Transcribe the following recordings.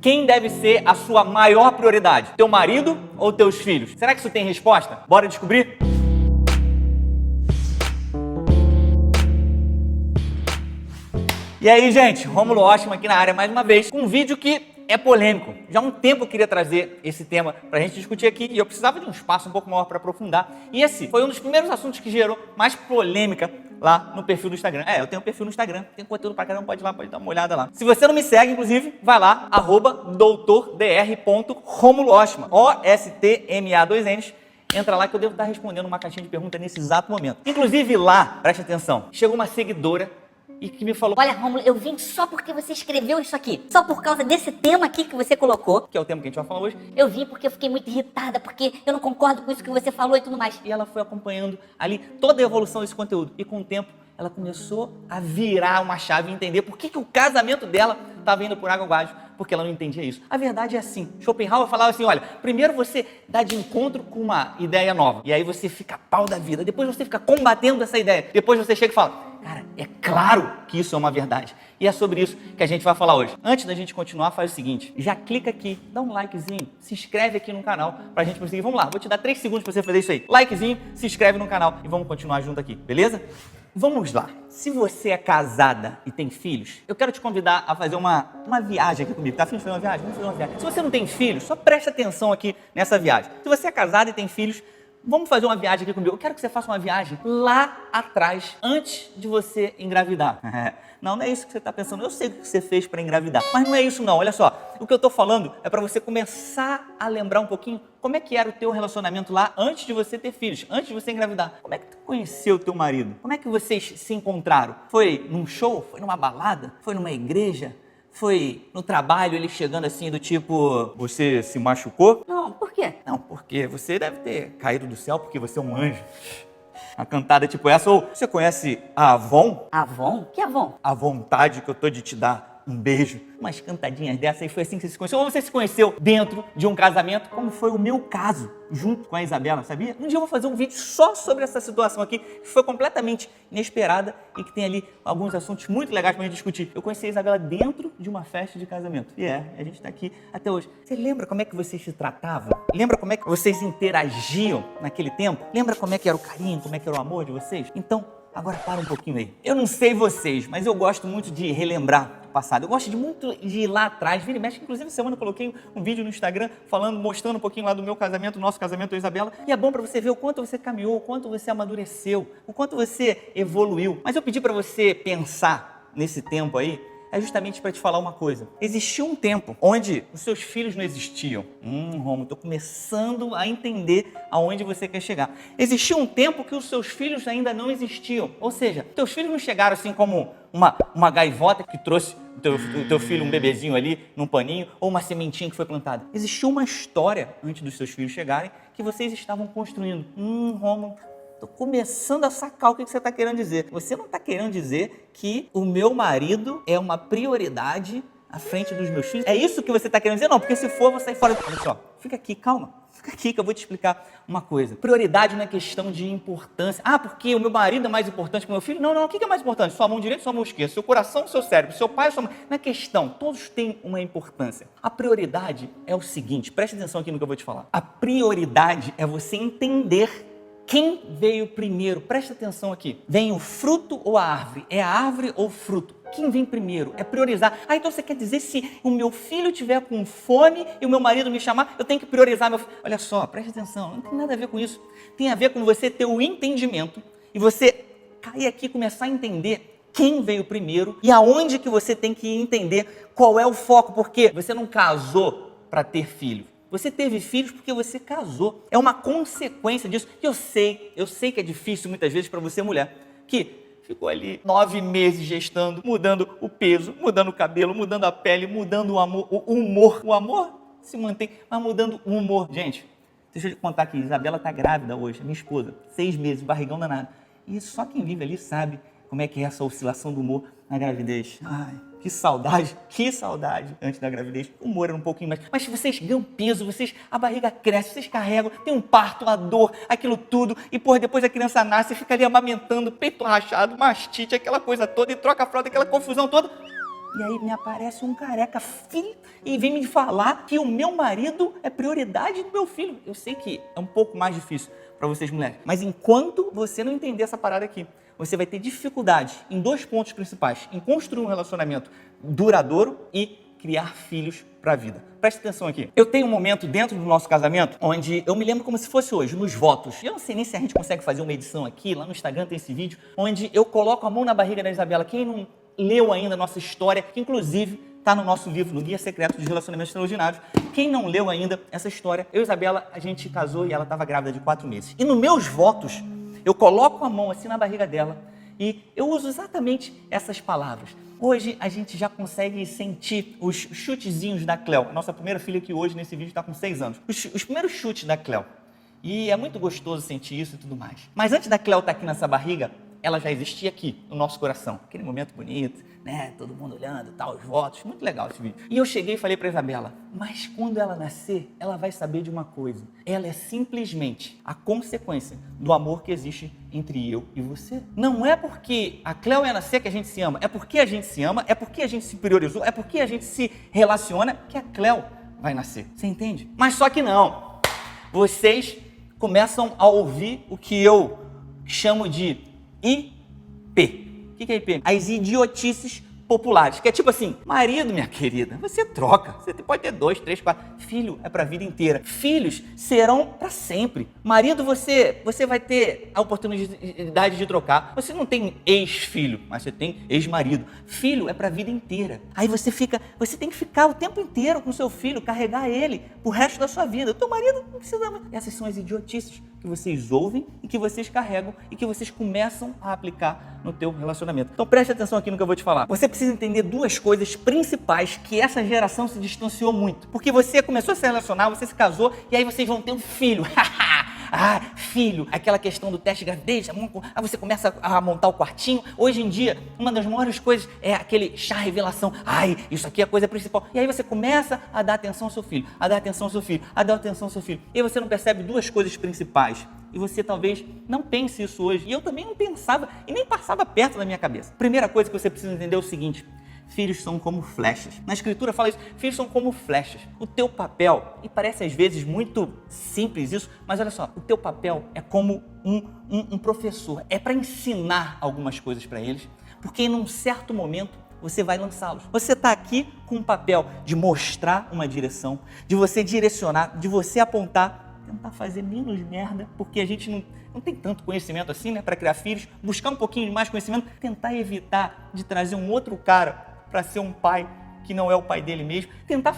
Quem deve ser a sua maior prioridade? Teu marido ou teus filhos? Será que isso tem resposta? Bora descobrir? E aí, gente, Rômulo Oshman aqui na área mais uma vez, com um vídeo que é polêmico. Já há um tempo eu queria trazer esse tema pra gente discutir aqui e eu precisava de um espaço um pouco maior para aprofundar. E esse foi um dos primeiros assuntos que gerou mais polêmica lá no perfil do Instagram. Eu tenho um perfil no Instagram, tem conteúdo pra caramba, pode ir lá, pode dar uma olhada lá. Se você não me segue, inclusive, vai lá, @doutordr.romulo_oshman, OSTMA2Ns. Entra lá que eu devo estar respondendo uma caixinha de perguntas nesse exato momento. Inclusive lá, preste atenção, chegou uma seguidora e que me falou: olha, Rômulo, eu vim só porque você escreveu isso aqui. Só por causa desse tema aqui que você colocou. que é o tema que a gente vai falar hoje. Eu vim porque eu fiquei muito irritada, porque eu não concordo com isso que você falou e tudo mais. E ela foi acompanhando ali toda a evolução desse conteúdo. E com o tempo, ela começou a virar uma chave e entender por que o casamento dela estava indo por água abaixo, porque ela não entendia isso. A verdade é assim. Schopenhauer falava assim, olha, primeiro você dá de encontro com uma ideia nova. E aí você fica pau da vida. Depois você fica combatendo essa ideia. Depois você chega e fala, cara, é claro que isso é uma verdade. E é sobre isso que a gente vai falar hoje. Antes da gente continuar, faz o seguinte, já clica aqui, dá um likezinho, se inscreve aqui no canal pra gente conseguir. Vamos lá, vou te dar 3 segundos pra você fazer isso aí. Likezinho, se inscreve no canal e vamos continuar junto aqui, beleza? Vamos lá. Se você é casada e tem filhos, eu quero te convidar a fazer uma viagem aqui comigo. Tá afim de fazer uma viagem? Vamos fazer uma viagem. Se você não tem filhos, só preste atenção aqui nessa viagem. Se você é casada e tem filhos, vamos fazer uma viagem aqui comigo. Eu quero que você faça uma viagem lá atrás, antes de você engravidar. Não é isso que você está pensando. Eu sei o que você fez para engravidar, mas não é isso não. Olha só, o que eu estou falando é para você começar a lembrar um pouquinho como é que era o teu relacionamento lá antes de você ter filhos, antes de você engravidar. Como é que tu conheceu o teu marido? Como é que vocês se encontraram? Foi num show? Foi numa balada? Foi numa igreja? Foi no trabalho, ele chegando assim do tipo, você se machucou? Não, por quê? Não, porque você deve ter caído do céu porque você é um anjo. Uma cantada tipo essa. Ou você conhece a Avon? Avon? Que Avon? A vontade que eu tô de te dar um beijo. Umas cantadinhas dessas e foi assim que você se conheceu. Ou você se conheceu dentro de um casamento, como foi o meu caso, junto com a Isabela, sabia? Um dia eu vou fazer um vídeo só sobre essa situação aqui, que foi completamente inesperada e que tem ali alguns assuntos muito legais pra gente discutir. Eu conheci a Isabela dentro de uma festa de casamento. E a gente tá aqui até hoje. Você lembra como é que vocês se tratavam? Lembra como é que vocês interagiam naquele tempo? Lembra como é que era o carinho, como é que era o amor de vocês? Então, agora para um pouquinho aí. Eu não sei vocês, mas eu gosto muito de relembrar o passado. Eu gosto muito de ir lá atrás, vira e mexe. Inclusive, semana eu coloquei um vídeo no Instagram mostrando um pouquinho lá do meu casamento, do nosso casamento com a Isabela. E é bom para você ver o quanto você caminhou, o quanto você amadureceu, o quanto você evoluiu. Mas eu pedi para você pensar nesse tempo aí, é justamente para te falar uma coisa. Existiu um tempo onde os seus filhos não existiam. Romulo, estou começando a entender aonde você quer chegar. Existiu um tempo que os seus filhos ainda não existiam. Ou seja, teus filhos não chegaram assim como uma gaivota que trouxe o teu filho, um bebezinho ali, num paninho, ou uma sementinha que foi plantada. Existiu uma história antes dos seus filhos chegarem que vocês estavam construindo. Romulo, estou começando a sacar o que você está querendo dizer. Você não está querendo dizer que o meu marido é uma prioridade à frente dos meus filhos? É isso que você está querendo dizer? Não, porque se for, eu vou sair fora. Olha só, fica aqui, calma. Fica aqui que eu vou te explicar uma coisa. Prioridade não é questão de importância. Porque o meu marido é mais importante que o meu filho? Não, o que é mais importante? Sua mão direita, sua mão esquerda, seu coração, seu cérebro, seu pai, sua mãe. Não é questão, todos têm uma importância. A prioridade é o seguinte, preste atenção aqui no que eu vou te falar. A prioridade é você entender quem veio primeiro. Presta atenção aqui. Vem o fruto ou a árvore? É a árvore ou o fruto? Quem vem primeiro? É priorizar. Então você quer dizer, se o meu filho tiver com fome e o meu marido me chamar, eu tenho que priorizar meu filho. Olha só, presta atenção, não tem nada a ver com isso. Tem a ver com você ter o entendimento e você cair aqui e começar a entender quem veio primeiro e aonde que você tem que entender qual é o foco. Porque você não casou para ter filho. Você teve filhos porque você casou. É uma consequência disso. E eu sei que é difícil muitas vezes para você, mulher, que ficou ali 9 meses gestando, mudando o peso, mudando o cabelo, mudando a pele, mudando o amor, o humor. O amor se mantém, mas mudando o humor. Gente, deixa eu te contar aqui, Isabela está grávida hoje, minha esposa, 6 meses, barrigão danado. E só quem vive ali sabe como é que é essa oscilação do humor na gravidez. Ai, que saudade antes da gravidez. O humor era um pouquinho mais. Mas vocês ganham peso, a barriga cresce, vocês carregam, tem um parto, a dor, aquilo tudo. E depois a criança nasce, fica ali amamentando, peito rachado, mastite, aquela coisa toda, e troca a fralda, aquela confusão toda. E aí me aparece um careca filho e vem me falar que o meu marido é prioridade do meu filho. Eu sei que é um pouco mais difícil para vocês mulheres, mas enquanto você não entender essa parada aqui, você vai ter dificuldade em 2 pontos principais, em construir um relacionamento duradouro e criar filhos para a vida. Preste atenção aqui. Eu tenho um momento dentro do nosso casamento onde eu me lembro como se fosse hoje, nos votos. Eu não sei nem se a gente consegue fazer uma edição aqui, lá no Instagram tem esse vídeo, onde eu coloco a mão na barriga da Isabela. Quem não leu ainda a nossa história, que inclusive está no nosso livro, no Guia Secreto dos Relacionamentos Extraordinários. Quem não leu ainda essa história, eu e Isabela, a gente casou e ela estava grávida de 4 meses. E nos meus votos, eu coloco a mão assim na barriga dela e eu uso exatamente essas palavras. Hoje a gente já consegue sentir os chutezinhos da Cleo. A nossa primeira filha que hoje nesse vídeo está com 6 anos. Os primeiros chutes da Cleo. E é muito gostoso sentir isso e tudo mais. Mas antes da Cleo estar aqui nessa barriga, ela já existia aqui, no nosso coração. Aquele momento bonito, né? Todo mundo olhando, tal, os votos. Muito legal esse vídeo. E eu cheguei e falei para Isabela, mas quando ela nascer, ela vai saber de uma coisa. Ela é simplesmente a consequência do amor que existe entre eu e você. Não é porque a Cleo ia nascer que a gente se ama. É porque a gente se ama, é porque a gente se priorizou, é porque a gente se relaciona que a Cleo vai nascer. Você entende? Mas só que não. Vocês começam a ouvir o que eu chamo de IP. O que é IP? As idiotices populares, que é tipo assim, marido, minha querida, você troca, você pode ter 2, 3, 4, filho é pra vida inteira, filhos serão para sempre, marido você vai ter a oportunidade de trocar, você não tem ex-filho, mas você tem ex-marido, filho é pra vida inteira, aí você tem que ficar o tempo inteiro com seu filho, carregar ele pro resto da sua vida, o teu marido não precisa mais. Essas são as idiotices que vocês ouvem e que vocês carregam e que vocês começam a aplicar no teu relacionamento. Então preste atenção aqui no que eu vou te falar. Você precisa entender 2 coisas principais que essa geração se distanciou muito. Porque você começou a se relacionar, você se casou e aí vocês vão ter um filho. Ah, filho, aquela questão do teste de gravidez, aí você começa a montar o quartinho. Hoje em dia, uma das maiores coisas é aquele chá revelação. Ai, isso aqui é a coisa principal. E aí você começa a dar atenção ao seu filho, a dar atenção ao seu filho, a dar atenção ao seu filho. E aí você não percebe 2 coisas principais. E você talvez não pense isso hoje. E eu também não pensava e nem passava perto da minha cabeça. Primeira coisa que você precisa entender é o seguinte: filhos são como flechas. Na escritura fala isso, filhos são como flechas. O teu papel, e parece às vezes muito simples isso, mas olha só, o teu papel é como um professor. É para ensinar algumas coisas para eles, porque em um certo momento você vai lançá-los. Você está aqui com o papel de mostrar uma direção, de você direcionar, de você apontar, tentar fazer menos merda, porque a gente não tem tanto conhecimento assim, né, para criar filhos, buscar um pouquinho de mais conhecimento, tentar evitar de trazer um outro cara para ser um pai que não é o pai dele mesmo, tentar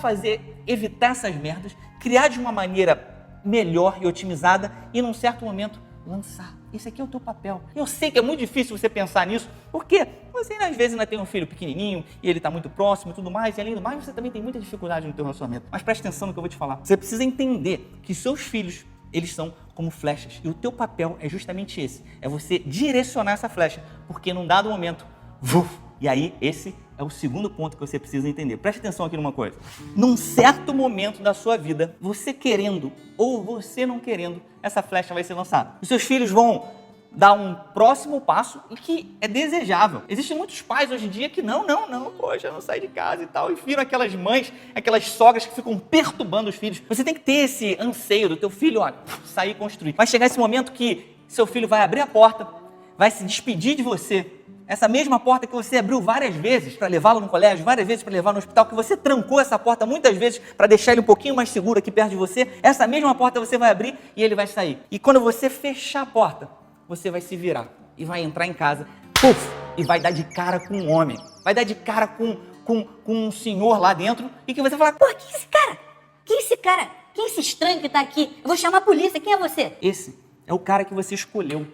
evitar essas merdas, criar de uma maneira melhor e otimizada e num certo momento lançar. Esse aqui é o teu papel. Eu sei que é muito difícil você pensar nisso, porque você às vezes ainda tem um filho pequenininho e ele está muito próximo e tudo mais, e além do mais você também tem muita dificuldade no teu relacionamento. Mas preste atenção no que eu vou te falar. Você precisa entender que seus filhos, eles são como flechas, e o teu papel é justamente esse, é você direcionar essa flecha, porque num dado momento, e aí esse é o segundo ponto que você precisa entender. Preste atenção aqui numa coisa. Num certo momento da sua vida, você querendo ou você não querendo, essa flecha vai ser lançada. Os seus filhos vão dar um próximo passo e que é desejável. Existem muitos pais hoje em dia que não, poxa, não sai de casa e tal, e viram aquelas mães, aquelas sogras que ficam perturbando os filhos. Você tem que ter esse anseio do teu filho, olha, sair e construir. Vai chegar esse momento que seu filho vai abrir a porta, vai se despedir de você. Essa mesma porta que você abriu várias vezes para levá-lo no colégio, várias vezes para levar no hospital, que você trancou essa porta muitas vezes para deixar ele um pouquinho mais seguro aqui perto de você, essa mesma porta você vai abrir e ele vai sair. E quando você fechar a porta, você vai se virar e vai entrar em casa, e vai dar de cara com um homem, vai dar de cara com um senhor lá dentro e que você vai falar, Pô, quem é esse cara? Quem é esse cara? Quem é esse estranho que tá aqui? Eu vou chamar a polícia, quem é você? esse é o cara que você escolheu,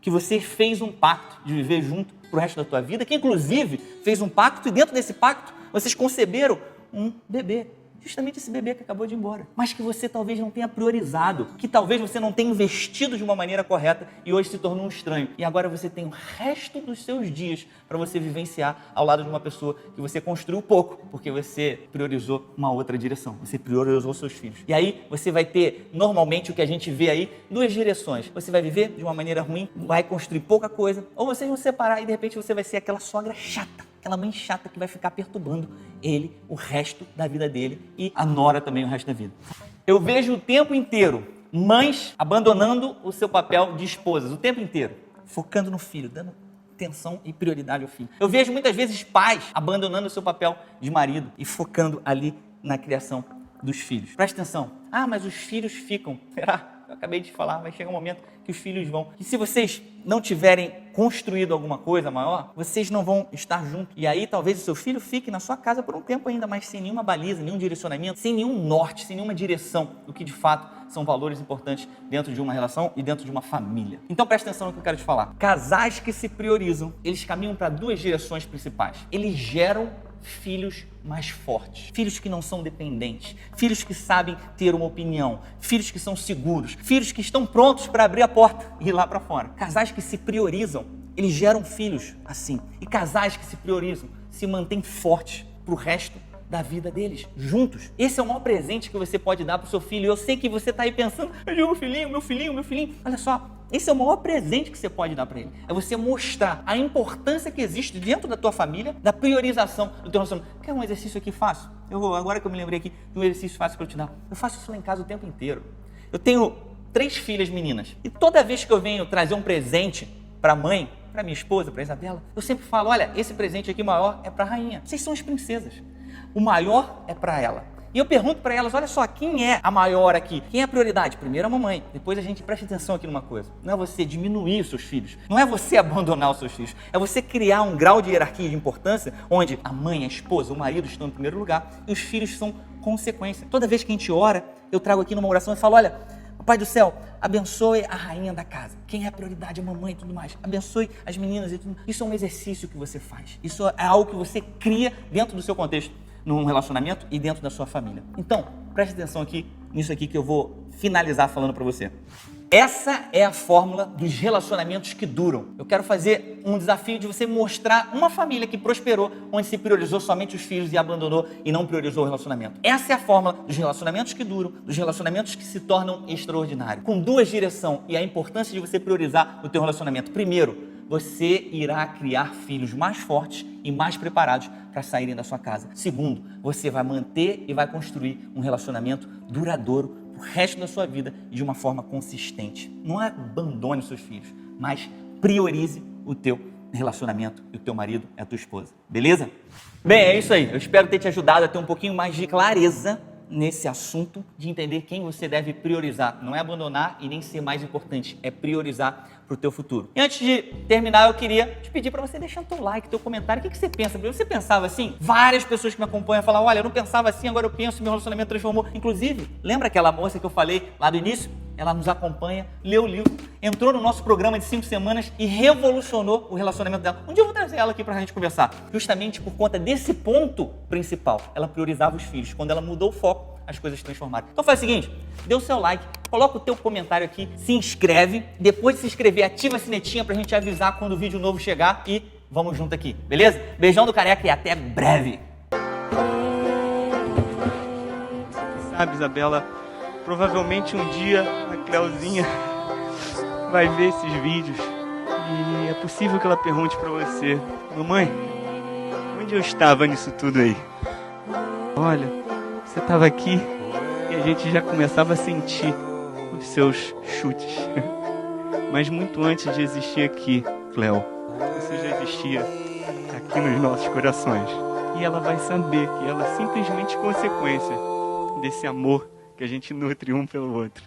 que você fez um pacto de viver junto pro resto da tua vida, que inclusive fez um pacto e dentro desse pacto vocês conceberam um bebê. Justamente esse bebê que acabou de ir embora, mas que você talvez não tenha priorizado, que talvez você não tenha investido de uma maneira correta e hoje se tornou um estranho. E agora você tem o resto dos seus dias para você vivenciar ao lado de uma pessoa que você construiu pouco, porque você priorizou uma outra direção, você priorizou seus filhos. E aí você vai ter, normalmente, o que a gente vê aí, 2 direções. Você vai viver de uma maneira ruim, vai construir pouca coisa, ou vocês vão separar e de repente você vai ser aquela sogra chata, aquela mãe chata que vai ficar perturbando ele o resto da vida dele e a nora também o resto da vida. Eu vejo o tempo inteiro mães abandonando o seu papel de esposas, o tempo inteiro, focando no filho, dando atenção e prioridade ao filho. Eu vejo muitas vezes pais abandonando o seu papel de marido e focando ali na criação dos filhos. Presta atenção. Ah, mas os filhos ficam. Será? Eu acabei de falar, vai chegar um momento que os filhos vão. E se vocês não tiverem construído alguma coisa maior, vocês não vão estar juntos. E aí talvez o seu filho fique na sua casa por um tempo ainda, mas sem nenhuma baliza, nenhum direcionamento, sem nenhum norte, sem nenhuma direção, o que de fato são valores importantes dentro de uma relação e dentro de uma família. Então presta atenção no que eu quero te falar. Casais que se priorizam, eles caminham para duas direções principais. Eles geram filhos mais fortes, filhos que não são dependentes, filhos que sabem ter uma opinião, filhos que são seguros, filhos que estão prontos para abrir a porta e ir lá para fora. Casais que se priorizam, eles geram filhos assim. E casais que se priorizam se mantêm fortes para o resto da vida deles, juntos. Esse é o maior presente que você pode dar para o seu filho. Eu sei que você está aí pensando, meu filhinho, meu filhinho, meu filhinho. Olha só, esse é o maior presente que você pode dar para ele. É você mostrar a importância que existe dentro da tua família, da priorização do teu relacionamento. Quer um exercício aqui fácil? Agora que eu me lembrei aqui de um exercício fácil para eu te dar. Eu faço isso lá em casa o tempo inteiro. Eu tenho 3 filhas meninas. E toda vez que eu venho trazer um presente para a mãe, para minha esposa, para Isabela, eu sempre falo, olha, esse presente aqui maior é para a rainha. Vocês são as princesas. O maior é para ela. E eu pergunto para elas, olha só, quem é a maior aqui? Quem é a prioridade? Primeiro a mamãe. Depois a gente presta atenção aqui numa coisa. Não é você diminuir os seus filhos. Não é você abandonar os seus filhos. É você criar um grau de hierarquia de importância onde a mãe, a esposa, o marido estão em primeiro lugar e os filhos são consequência. Toda vez que a gente ora, eu trago aqui numa oração e falo, olha, Pai do céu, abençoe a rainha da casa. Quem é a prioridade? A mamãe e tudo mais. Abençoe as meninas e tudo. Isso é um exercício que você faz. Isso é algo que você cria dentro do seu contexto, num relacionamento e dentro da sua família. Então, preste atenção aqui, nisso aqui que eu vou finalizar falando para você. Essa é a fórmula dos relacionamentos que duram. Eu quero fazer um desafio de você mostrar uma família que prosperou, onde se priorizou somente os filhos e abandonou e não priorizou o relacionamento. Essa é a fórmula dos relacionamentos que duram, dos relacionamentos que se tornam extraordinários. Com duas direções e a importância de você priorizar o teu relacionamento. Primeiro, você irá criar filhos mais fortes e mais preparados para saírem da sua casa. Segundo, você vai manter e vai construir um relacionamento duradouro o resto da sua vida de uma forma consistente. Não abandone os seus filhos, mas priorize o teu relacionamento e o teu marido e a tua esposa. Beleza? Bem, é isso aí. Eu espero ter te ajudado a ter um pouquinho mais de clareza nesse assunto de entender quem você deve priorizar. Não é abandonar e nem ser mais importante, é priorizar para o teu futuro. E antes de terminar, eu queria te pedir para você deixar o teu like, teu comentário. O que você pensa? Você pensava assim? Várias pessoas que me acompanham falam, olha, eu não pensava assim, agora eu penso, meu relacionamento transformou. Inclusive, lembra aquela moça que eu falei lá do início? Ela nos acompanha, leu o livro, entrou no nosso programa de 5 semanas e revolucionou o relacionamento dela. Um dia eu vou trazer ela aqui pra gente conversar. Justamente por conta desse ponto principal. Ela priorizava os filhos. Quando ela mudou o foco, as coisas se transformaram. Então faz o seguinte, dê o seu like, coloca o teu comentário aqui, se inscreve. Depois de se inscrever, ativa a sinetinha pra gente avisar quando o vídeo novo chegar e vamos junto aqui, beleza? Beijão do Careca e até breve. Sabe, Isabela, provavelmente um dia a Cleuzinha vai ver esses vídeos e é possível que ela pergunte pra você, mamãe, onde eu estava nisso tudo aí? Olha, você estava aqui e a gente já começava a sentir os seus chutes. Mas muito antes de existir aqui, Cleo, você já existia aqui nos nossos corações. E ela vai saber que ela é simplesmente consequência desse amor que a gente nutre um pelo outro.